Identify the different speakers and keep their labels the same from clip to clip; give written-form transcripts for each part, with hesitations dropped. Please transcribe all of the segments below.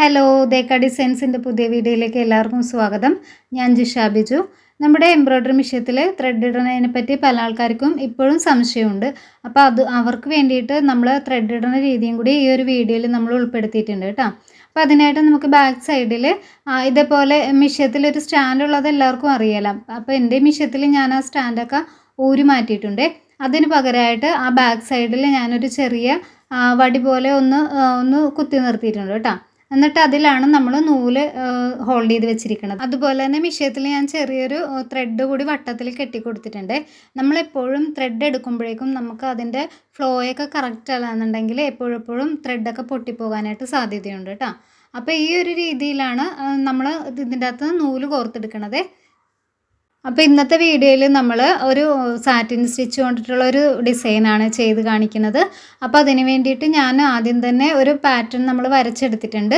Speaker 1: Hello, ദേക്ക ഡിസൈൻസിൻ്റെ പുതിയ വീഡിയോയിലേക്ക് എല്ലാവർക്കും സ്വാഗതം. ഞാൻ ജിഷ ബിജു. നമ്മുടെ എംബ്രോയ്ഡറി മിഷ്യത്തിൽ ത്രെഡ് ഇടുന്നതിനെ പറ്റി പല ആൾക്കാർക്കും ഇപ്പോഴും സംശയമുണ്ട്. അപ്പോൾ അവർക്ക് വേണ്ടിയിട്ട് നമ്മൾ ത്രെഡ് ഇടുന്ന രീതിയും കൂടി ഈ ഒരു വീഡിയോയിൽ നമ്മൾ ഉൾപ്പെടുത്തിയിട്ടുണ്ട് കേട്ടോ. അപ്പോൾ അതിനായിട്ട് നമുക്ക് ബാക്ക് സൈഡിൽ ഇതേപോലെ മിഷ്യത്തിലൊരു സ്റ്റാൻഡ് ഉള്ളത് എല്ലാവർക്കും അറിയാലോ. അപ്പോൾ എൻ്റെ മിഷ്യത്തിൽ ഞാൻ ആ സ്റ്റാൻഡൊക്കെ ഊരി മാറ്റിയിട്ടുണ്ട്. അതിന് പകരമായിട്ട് ആ ബാക്ക് സൈഡിൽ ഞാനൊരു ചെറിയ വടി പോലെ ഒന്ന് കുത്തി നിർത്തിയിട്ടുണ്ട് കേട്ടോ. എന്നിട്ട് അതിലാണ് നമ്മൾ നൂല് ഹോൾഡ് ചെയ്ത് വെച്ചിരിക്കുന്നത്. അതുപോലെ തന്നെ മിഷ്യത്തിൽ ഞാൻ ചെറിയൊരു ത്രെഡ് കൂടി വട്ടത്തിൽ കെട്ടി കൊടുത്തിട്ടുണ്ട്. നമ്മളെപ്പോഴും ത്രെഡ് എടുക്കുമ്പോഴേക്കും നമുക്ക് അതിൻ്റെ ഫ്ലോയൊക്കെ കറക്റ്റ് അല്ലാന്നുണ്ടെങ്കിൽ എപ്പോഴെപ്പോഴും ത്രെഡൊക്കെ പൊട്ടിപ്പോകാനായിട്ട് സാധ്യതയുണ്ട് കേട്ടോ. അപ്പോൾ ഈ ഒരു രീതിയിലാണ് നമ്മൾ ഇതിൻ്റെ അകത്ത് നൂല് കോർത്തെടുക്കണത്. അപ്പോൾ ഇന്നത്തെ വീഡിയോയിൽ നമ്മൾ ഒരു സാറ്റിൻ സ്റ്റിച്ച് കൊണ്ടിട്ടുള്ളൊരു ഡിസൈനാണ് ചെയ്ത് കാണിക്കുന്നത്. അപ്പോൾ അതിന് വേണ്ടിയിട്ട് ഞാൻ ആദ്യം തന്നെ ഒരു പാറ്റേൺ നമ്മൾ വരച്ചെടുത്തിട്ടുണ്ട്.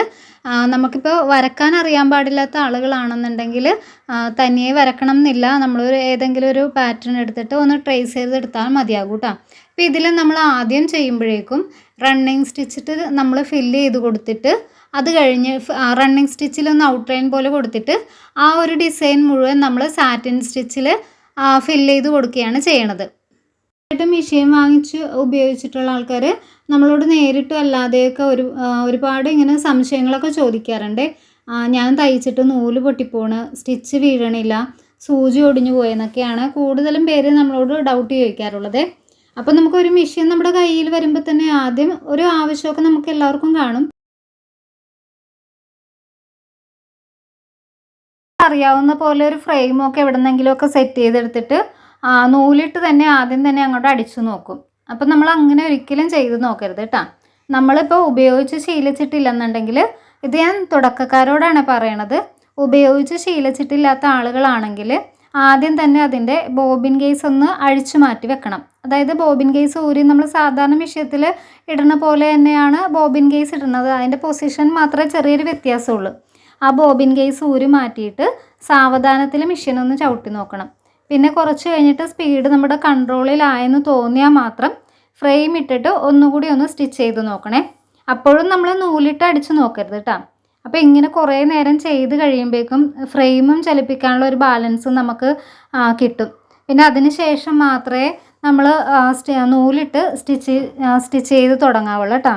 Speaker 1: നമുക്കിപ്പോൾ വരക്കാൻ അറിയാൻ പാടില്ലാത്ത ആളുകളാണെന്നുണ്ടെങ്കിൽ തനിയെ വരക്കണം എന്നില്ല. നമ്മളൊരു ഏതെങ്കിലും ഒരു പാറ്റേൺ എടുത്തിട്ട് ഒന്ന് ട്രേസ് ചെയ്തെടുത്താൽ മതിയാകും കേട്ടോ. അപ്പോൾ ഇതിൽ നമ്മൾ ആദ്യം ചെയ്യുമ്പോഴേക്കും റണ്ണിങ് സ്റ്റിച്ചിട്ട് നമ്മൾ ഫില്ല് ചെയ്ത് കൊടുത്തിട്ട് അത് കഴിഞ്ഞ് റണ്ണിങ് സ്റ്റിച്ചിലൊന്ന് ഔട്ട്ലൈൻ പോലെ കൊടുത്തിട്ട് ആ ഒരു ഡിസൈൻ മുഴുവൻ നമ്മൾ സാറ്റിൻ സ്റ്റിച്ചിൽ ഫില്ല് ചെയ്ത് കൊടുക്കുകയാണ് ചെയ്യണത്. മെഷീൻ വാങ്ങിച്ച് ഉപയോഗിച്ചിട്ടുള്ള ആൾക്കാർ നമ്മളോട് നേരിട്ടും അല്ലാതെയൊക്കെ ഒരുപാട് ഇങ്ങനെ സംശയങ്ങളൊക്കെ ചോദിക്കാറുണ്ട്. ഞാൻ തയ്ച്ചിട്ട് നൂല് പൊട്ടിപ്പോണ്, സ്റ്റിച്ച് വീഴണില്ല, സൂചി ഒടിഞ്ഞു പോയെന്നൊക്കെയാണ് കൂടുതലും പേര് നമ്മളോട് ഡൗട്ട് ചോദിക്കാറുള്ളത്. അപ്പോൾ നമുക്കൊരു മെഷീൻ നമ്മുടെ കയ്യിൽ വരുമ്പോൾ തന്നെ ആദ്യം ഒരു ആവശ്യമൊക്കെ നമുക്ക് എല്ലാവർക്കും കാണും. അറിയാവുന്ന പോലെ ഒരു ഫ്രെയിമൊക്കെ എവിടെന്നെങ്കിലുമൊക്കെ സെറ്റ് ചെയ്തെടുത്തിട്ട് നൂലിട്ട് തന്നെ ആദ്യം തന്നെ അങ്ങോട്ട് അടിച്ചു നോക്കും. അപ്പം നമ്മൾ അങ്ങനെ ഒരിക്കലും ചെയ്ത് നോക്കരുത് കേട്ടോ. നമ്മളിപ്പോൾ ഉപയോഗിച്ച് ശീലിച്ചിട്ടില്ലെന്നുണ്ടെങ്കിൽ, ഇത് ഞാൻ തുടക്കക്കാരോടാണ് പറയണത്, ഉപയോഗിച്ച് ശീലിച്ചിട്ടില്ലാത്ത ആളുകളാണെങ്കിൽ ആദ്യം തന്നെ അതിൻ്റെ ബോബിൻ കേസ് ഒന്ന് അഴിച്ചു മാറ്റി വെക്കണം. അതായത് ബോബിൻ കേസ് ഊരി നമ്മൾ സാധാരണ മിഷ്യത്തിൽ ഇടുന്ന പോലെ തന്നെയാണ് ബോബിൻ കേസ് ഇടുന്നത്. അതിൻ്റെ പൊസിഷൻ മാത്രമേ ചെറിയൊരു വ്യത്യാസമുള്ളൂ. ആ ബോബിൻ കേസ് ഊരി മാറ്റിയിട്ട് സാവധാനത്തിൽ മെഷീനൊന്ന് ചവിട്ടി നോക്കണം. പിന്നെ കുറച്ച് കഴിഞ്ഞിട്ട് സ്പീഡ് നമ്മുടെ കൺട്രോളിലായെന്ന് തോന്നിയാൽ മാത്രം ഫ്രെയിം ഇട്ടിട്ട് ഒന്നുകൂടി ഒന്ന് സ്റ്റിച്ച് ചെയ്ത് നോക്കണേ. അപ്പോഴും നമ്മൾ നൂലിട്ട് അടിച്ച് നോക്കരുത് കേട്ടോ. അപ്പോൾ ഇങ്ങനെ കുറേ നേരം ചെയ്ത് കഴിയുമ്പോഴേക്കും ഫ്രെയിമും ചലിപ്പിക്കാനുള്ള ഒരു ബാലൻസ് നമുക്ക് കിട്ടും. പിന്നെ അതിന് ശേഷം മാത്രമേ നമ്മൾ നൂലിട്ട് സ്റ്റിച്ച് ചെയ്ത് തുടങ്ങാവുള്ളൂ കേട്ടോ.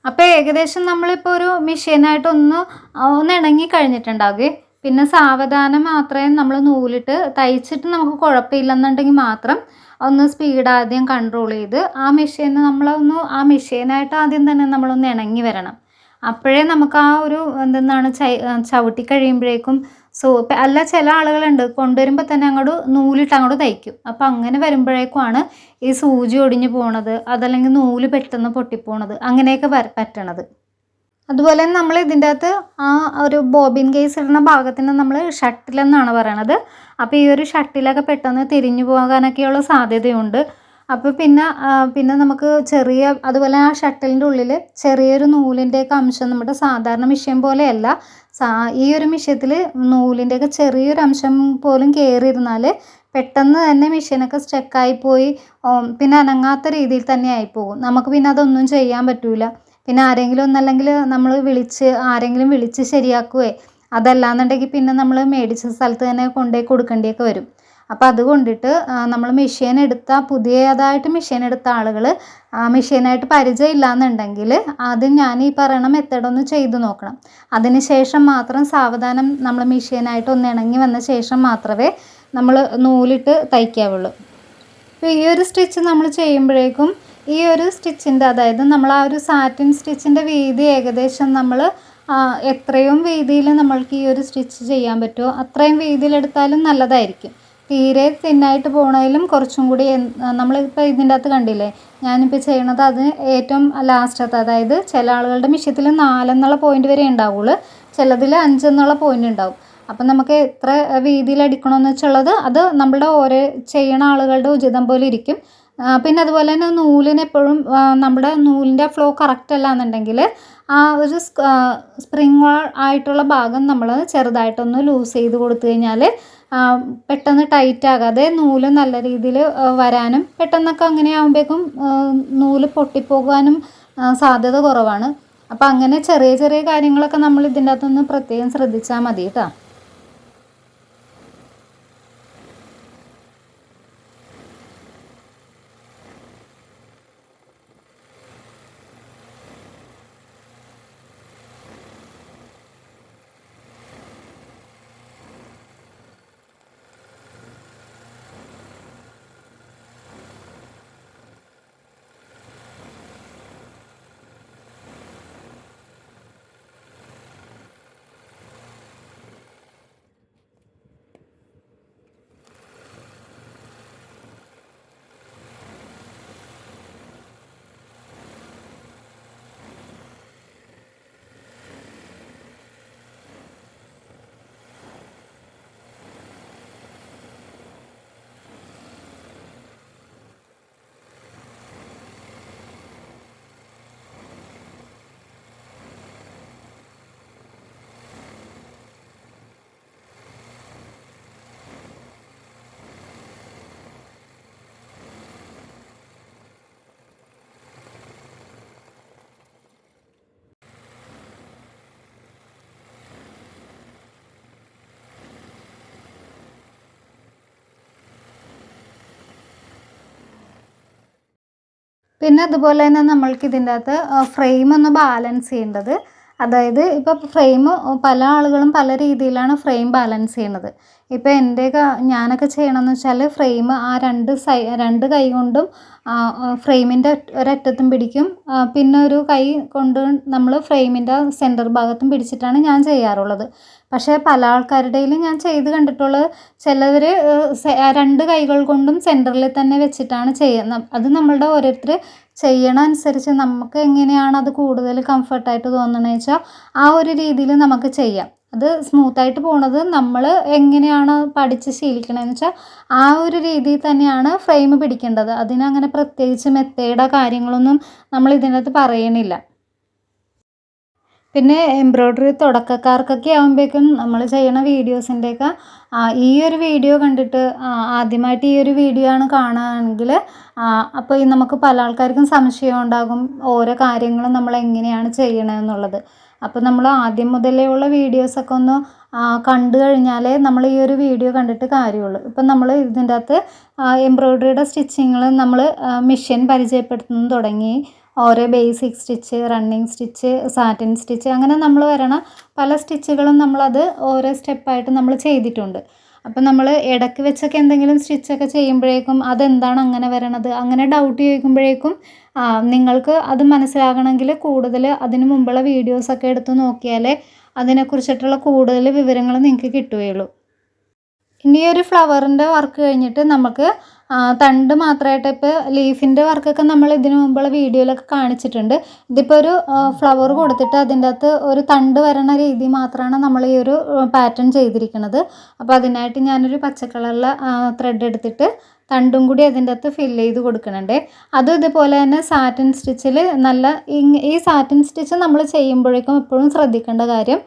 Speaker 1: അപ്പോൾ ഏകദേശം നമ്മളിപ്പോൾ ഒരു മെഷീനായിട്ട് ഒന്ന് ഇണങ്ങി കഴിഞ്ഞിട്ടുണ്ടാകും. പിന്നെ സാവധാനം മാത്രമേ നമ്മൾ നൂലിട്ട് തയ്ച്ചിട്ട് നമുക്ക് കുഴപ്പമില്ലെന്നുണ്ടെങ്കിൽ മാത്രം ഒന്ന് സ്പീഡ് ആദ്യം കൺട്രോൾ ചെയ്ത് ആ മെഷീനായിട്ട് ആദ്യം തന്നെ നമ്മളൊന്ന് ഇണങ്ങി വരണം. അപ്പോഴേ നമുക്ക് ആ ഒരു ചവിട്ടി കഴിയുമ്പോഴേക്കും അല്ല, ചില ആളുകളുണ്ട് കൊണ്ടുവരുമ്പോൾ തന്നെ അങ്ങോട്ട് നൂലിട്ട് അങ്ങോട്ട് തയ്ക്കും. അപ്പോൾ അങ്ങനെ വരുമ്പോഴേക്കുമാണ് ഈ സൂചി ഒടിഞ്ഞു പോണത്, അതല്ലെങ്കിൽ നൂല് പെട്ടെന്ന് പൊട്ടിപ്പോണത്, അങ്ങനെയൊക്കെ പറ്റണത്. അതുപോലെ നമ്മൾ ഇതിൻ്റെ അകത്ത് ആ ഒരു ബോബിൻ കേസ് ഇടുന്ന ഭാഗത്തിന് നമ്മൾ ഷട്ടിലെന്നാണ് പറയണത്. അപ്പോൾ ഈ ഒരു ഷട്ടിലൊക്കെ പെട്ടെന്ന് തിരിഞ്ഞു പോകാനൊക്കെയുള്ള സാധ്യതയുണ്ട്. അപ്പോൾ പിന്നെ നമുക്ക് അതുപോലെ ആ ഷട്ടിലിൻ്റെ ഉള്ളിൽ ചെറിയൊരു നൂലിൻ്റെയൊക്കെ അംശം നമ്മുടെ സാധാരണ മിഷ്യൻ പോലെയല്ല. ഈ ഒരു മിഷ്യത്തിൽ നൂലിൻ്റെയൊക്കെ ചെറിയൊരു അംശം പോലും കയറിയിരുന്നാൽ പെട്ടെന്ന് തന്നെ മിഷ്യനൊക്കെ സ്റ്റക്കായി പോയി പിന്നെ അനങ്ങാത്ത രീതിയിൽ തന്നെ ആയിപ്പോകും. നമുക്ക് പിന്നെ അതൊന്നും ചെയ്യാൻ പറ്റില്ല. പിന്നെ ആരെങ്കിലും വിളിച്ച് ശരിയാക്കുകയോ അതല്ലാന്നുണ്ടെങ്കിൽ പിന്നെ നമ്മൾ മേടിച്ച സ്ഥലത്ത് തന്നെ കൊണ്ടുപോയി കൊടുക്കേണ്ടിയൊക്കെ വരും. അപ്പോൾ അതുകൊണ്ടിട്ട് നമ്മൾ പുതിയതായിട്ട് മെഷീൻ എടുത്ത ആളുകൾ മെഷീനായിട്ട് പരിചയം ഇല്ലയെന്നുണ്ടെങ്കിൽ ആദ്യം ഞാൻ ഈ പറയുന്ന മെത്തേഡൊന്ന് ചെയ്ത് നോക്കണം. അതിന് ശേഷം മാത്രം സാവധാനം നമ്മൾ മെഷീനായിട്ട് ഒന്ന് ഇണങ്ങി വന്ന ശേഷം മാത്രമേ നമ്മൾ നൂലിട്ട് തയ്ക്കാവുള്ളൂ. അപ്പോൾ ഈ ഒരു സ്റ്റിച്ച് നമ്മൾ ചെയ്യുമ്പോഴേക്കും ഈ ഒരു സ്റ്റിച്ചിൻ്റെ, അതായത് നമ്മൾ ആ ഒരു സാറ്റിൻ സ്റ്റിച്ചിൻ്റെ വീതി ഏകദേശം നമ്മൾ എത്രയും വീതിയിൽ നമ്മൾക്ക് ഈ ഒരു സ്റ്റിച്ച് ചെയ്യാൻ പറ്റുമോ അത്രയും വീതിയിലെടുത്താലും നല്ലതായിരിക്കും. തീരെ തിന്നായിട്ട് പോകണതിലും കുറച്ചും കൂടി നമ്മളിപ്പോൾ ഇതിൻ്റെ അകത്ത് കണ്ടില്ലേ, ഞാനിപ്പോൾ ചെയ്യണത് അത് ഏറ്റവും ലാസ്റ്റത്തെ, അതായത് ചില ആളുകളുടെ മിഷ്യത്തിൽ 4 എന്നുള്ള പോയിൻ്റ് വരെ ഉണ്ടാവുള്ളൂ, ചിലതിൽ 5 എന്നുള്ള പോയിൻ്റ് ഉണ്ടാവും. അപ്പം നമുക്ക് എത്ര വീതിയിൽ അടിക്കണമെന്ന് വെച്ചുള്ളത് അത് നമ്മളുടെ ഓരോ ചെയ്യണ ആളുകളുടെ ഉചിതം പോലെ ഇരിക്കും. പിന്നെ അതുപോലെ തന്നെ നൂലിനെപ്പോഴും നമ്മുടെ നൂലിൻ്റെ ഫ്ലോ കറക്റ്റ് അല്ല എന്നുണ്ടെങ്കിൽ ആ ഒരു സ്പ്രിങ് ആയിട്ടുള്ള ഭാഗം നമ്മൾ ചെറുതായിട്ടൊന്ന് ലൂസ് ചെയ്ത് കൊടുത്തു കഴിഞ്ഞാൽ പെട്ടെന്ന് ടൈറ്റ് ആകാതെ നൂല് നല്ല രീതിയിൽ വരാനും പെട്ടെന്നൊക്കെ അങ്ങനെ ആകുമ്പോഴേക്കും നൂല് പൊട്ടിപ്പോകാനും സാധ്യത കുറവാണ്. അപ്പോൾ അങ്ങനെ ചെറിയ ചെറിയ കാര്യങ്ങളൊക്കെ നമ്മൾ ഇതിൻ്റെ അകത്തൊന്ന് പ്രത്യേകം ശ്രദ്ധിച്ചാൽ മതി കേട്ടോ. പിന്നെ അതുപോലെ തന്നെ നമ്മൾക്ക് ഇതിൻ്റെ അകത്ത് ഫ്രെയിം ഒന്ന് ബാലൻസ് ചെയ്യേണ്ടത്. അതായത് ഇപ്പോൾ ഫ്രെയിം പല ആളുകളും പല രീതിയിലാണ് ഫ്രെയിം ബാലൻസ് ചെയ്യണത്. ഇപ്പോൾ ഞാനൊക്കെ ചെയ്യണമെന്ന് വെച്ചാൽ ഫ്രെയിം ആ രണ്ട് കൈ കൊണ്ടും ഫ്രെയിമിൻ്റെ ഒരറ്റത്തും പിടിക്കും, പിന്നെ ഒരു കൈ കൊണ്ട് നമ്മൾ ഫ്രെയിമിൻ്റെ സെൻറ്റർ ഭാഗത്തും പിടിച്ചിട്ടാണ് ഞാൻ ചെയ്യാറുള്ളത്. പക്ഷേ പല ആൾക്കാരുടെയും ഞാൻ ചെയ്ത് കണ്ടിട്ടുള്ളത് ചിലവർ രണ്ട് കൈകൾ കൊണ്ടും സെൻറ്ററിൽ തന്നെ വെച്ചിട്ടാണ് ചെയ്യുന്നത്. അത് നമ്മളുടെ ഓരോരുത്തർ ചെയ്യണ അനുസരിച്ച് നമുക്ക് എങ്ങനെയാണ് അത് കൂടുതൽ കംഫർട്ടായിട്ട് തോന്നണതെന്ന് വെച്ചാൽ ആ ഒരു രീതിയിൽ നമുക്ക് ചെയ്യാം. അത് സ്മൂത്തായിട്ട് പോണത് നമ്മൾ എങ്ങനെയാണ് പഠിച്ച് ശീലിക്കണമെന്ന് വെച്ചാൽ ആ ഒരു രീതിയിൽ തന്നെയാണ് ഫ്രെയിം പിടിക്കേണ്ടത്. അതിനങ്ങനെ പ്രത്യേകിച്ച് മെത്തേഡോ കാര്യങ്ങളൊന്നും നമ്മൾ ഇതിനകത്ത് പറയണില്ല. പിന്നെ എംബ്രോയ്ഡറി തുടക്കക്കാർക്കൊക്കെ ആകുമ്പോഴേക്കും നമ്മൾ ചെയ്യണ വീഡിയോസിൻ്റെയൊക്കെ ഈ ഒരു വീഡിയോ കണ്ടിട്ട് ആദ്യമായിട്ട് ഈ ഒരു വീഡിയോ ആണ് കാണുകയാണെങ്കിൽ അപ്പോൾ ഈ നമുക്ക് പല ആൾക്കാർക്കും സംശയം ഉണ്ടാകും ഓരോ കാര്യങ്ങളും നമ്മൾ എങ്ങനെയാണ് ചെയ്യണമെന്നുള്ളത്. അപ്പോൾ നമ്മൾ ആദ്യം മുതലേ ഉള്ള വീഡിയോസൊക്കെ ഒന്ന് കണ്ടു കഴിഞ്ഞാലേ നമ്മൾ ഈ ഒരു വീഡിയോ കണ്ടിട്ട് കാര്യമുള്ളൂ. ഇപ്പം നമ്മൾ ഇതിൻ്റെ അകത്ത് എംബ്രോയ്ഡറിയുടെ സ്റ്റിച്ചിങ്ങൾ നമ്മൾ മെഷീൻ പരിചയപ്പെടുത്തുന്നത് തുടങ്ങി. ഓരോ basic stitch, running stitch, satin stitch, അങ്ങനെ നമ്മൾ വരണ പല സ്റ്റിച്ചുകളും നമ്മളത് ഓരോ സ്റ്റെപ്പായിട്ട് നമ്മൾ ചെയ്തിട്ടുണ്ട്. അപ്പം നമ്മൾ ഇടയ്ക്ക് വെച്ചൊക്കെ എന്തെങ്കിലും സ്റ്റിച്ചൊക്കെ ചെയ്യുമ്പോഴേക്കും അതെന്താണ് അങ്ങനെ വരണത് അങ്ങനെ ഡൗട്ട് ചോദിക്കുമ്പോഴേക്കും നിങ്ങൾക്ക് അത് മനസ്സിലാകണമെങ്കിൽ കൂടുതൽ അതിന് മുമ്പുള്ള വീഡിയോസൊക്കെ എടുത്ത് നോക്കിയാലേ അതിനെക്കുറിച്ചിട്ടുള്ള കൂടുതൽ വിവരങ്ങൾ നിങ്ങൾക്ക് കിട്ടുകയുള്ളൂ. ഇനി ഒരു ഫ്ലവറിൻ്റെ വർക്ക് കഴിഞ്ഞിട്ട് നമുക്ക് തണ്ട് മാത്രമായിട്ട് ഇപ്പോൾ ലീഫിൻ്റെ വർക്കൊക്കെ നമ്മൾ ഇതിനു മുമ്പുള്ള വീഡിയോയിലൊക്കെ കാണിച്ചിട്ടുണ്ട്. ഇതിപ്പോൾ ഒരു ഫ്ലവർ കൊടുത്തിട്ട് അതിൻ്റെ അകത്ത് ഒരു തണ്ട് വരണ രീതി മാത്രമാണ് നമ്മൾ ഈ ഒരു പാറ്റേൺ ചെയ്തിരിക്കുന്നത്. അപ്പോൾ അതിനായിട്ട് ഞാനൊരു പച്ച കളറിലെ ത്രെഡ് എടുത്തിട്ട് തണ്ടും കൂടി അതിൻ്റെ അകത്ത് ഫില്ല് ചെയ്ത് കൊടുക്കുന്നുണ്ട്. അതും ഇതുപോലെ തന്നെ സാറ്റിൻ സ്റ്റിച്ചിൽ ഈ സാറ്റിൻ സ്റ്റിച്ച് നമ്മൾ ചെയ്യുമ്പോഴേക്കും എപ്പോഴും ശ്രദ്ധിക്കേണ്ട കാര്യം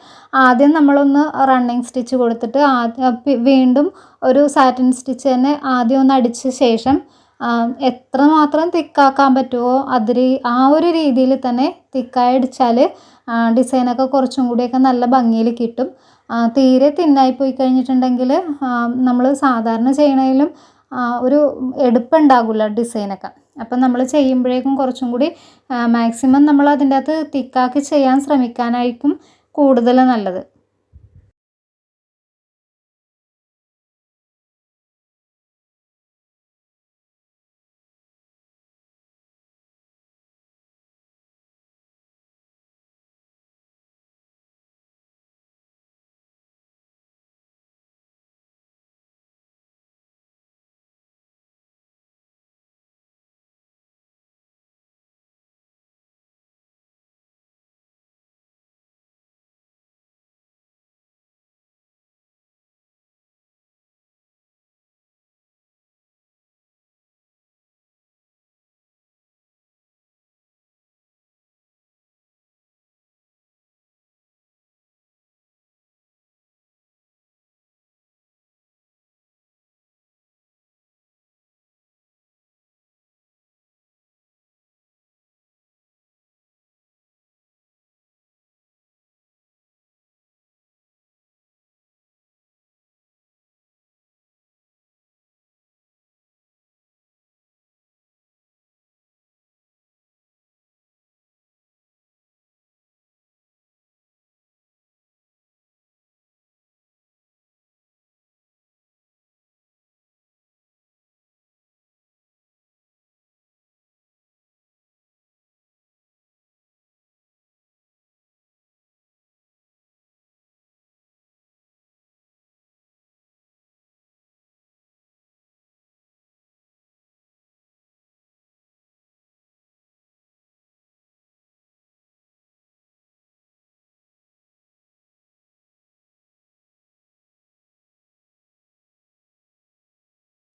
Speaker 1: ആദ്യം നമ്മളൊന്ന് റണ്ണിങ് സ്റ്റിച്ച് കൊടുത്തിട്ട് വീണ്ടും ഒരു സാറ്റിൻ സ്റ്റിച്ച് തന്നെ ആദ്യം ഒന്ന് അടിച്ച ശേഷം എത്രമാത്രം തിക്കാക്കാൻ പറ്റുമോ ആ ഒരു രീതിയിൽ തന്നെ തിക്കായി അടിച്ചാൽ ഡിസൈനൊക്കെ കുറച്ചും കൂടിയൊക്കെ നല്ല ഭംഗിയിൽ കിട്ടും. തീരെ തിന്നായി പോയി കഴിഞ്ഞിട്ടുണ്ടെങ്കിൽ നമ്മൾ സാധാരണ ചെയ്യണതിലും ഒരു എടുപ്പുണ്ടാകില്ല ഡിസൈനൊക്കെ. അപ്പം നമ്മൾ ചെയ്യുമ്പോഴേക്കും കുറച്ചും കൂടി മാക്സിമം നമ്മൾ അതിൻ്റെ അകത്ത് തിക്കാക്കി ചെയ്യാൻ ശ്രമിക്കാനായിരിക്കും കൂടുതൽ നല്ലത്.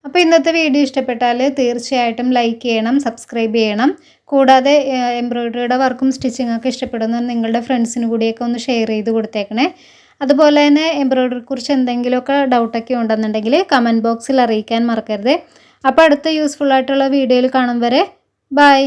Speaker 1: അപ്പോൾ ഇന്നത്തെ വീഡിയോ ഇഷ്ടപ്പെട്ടാൽ തീർച്ചയായിട്ടും ലൈക്ക് ചെയ്യണം, സബ്സ്ക്രൈബ് ചെയ്യണം. കൂടാതെ എംബ്രോയ്ഡറിയുടെ വർക്കും സ്റ്റിച്ചിങ്ങൊക്കെ ഇഷ്ടപ്പെടുന്ന നിങ്ങളുടെ ഫ്രണ്ട്സിന് കൂടിയൊക്കെ ഒന്ന് ഷെയർ ചെയ്ത് കൊടുത്തേക്കണേ. അതുപോലെ തന്നെ എംബ്രോയ്ഡറിയെക്കുറിച്ച് എന്തെങ്കിലുമൊക്കെ ഡൗട്ടൊക്കെ ഉണ്ടെന്നുണ്ടെങ്കിൽ കമൻറ്റ് ബോക്സിൽ അറിയിക്കാൻ മറക്കരുത്. അപ്പോൾ അടുത്ത യൂസ്ഫുൾ ആയിട്ടുള്ള വീഡിയോയിൽ കാണും വരെ ബൈ.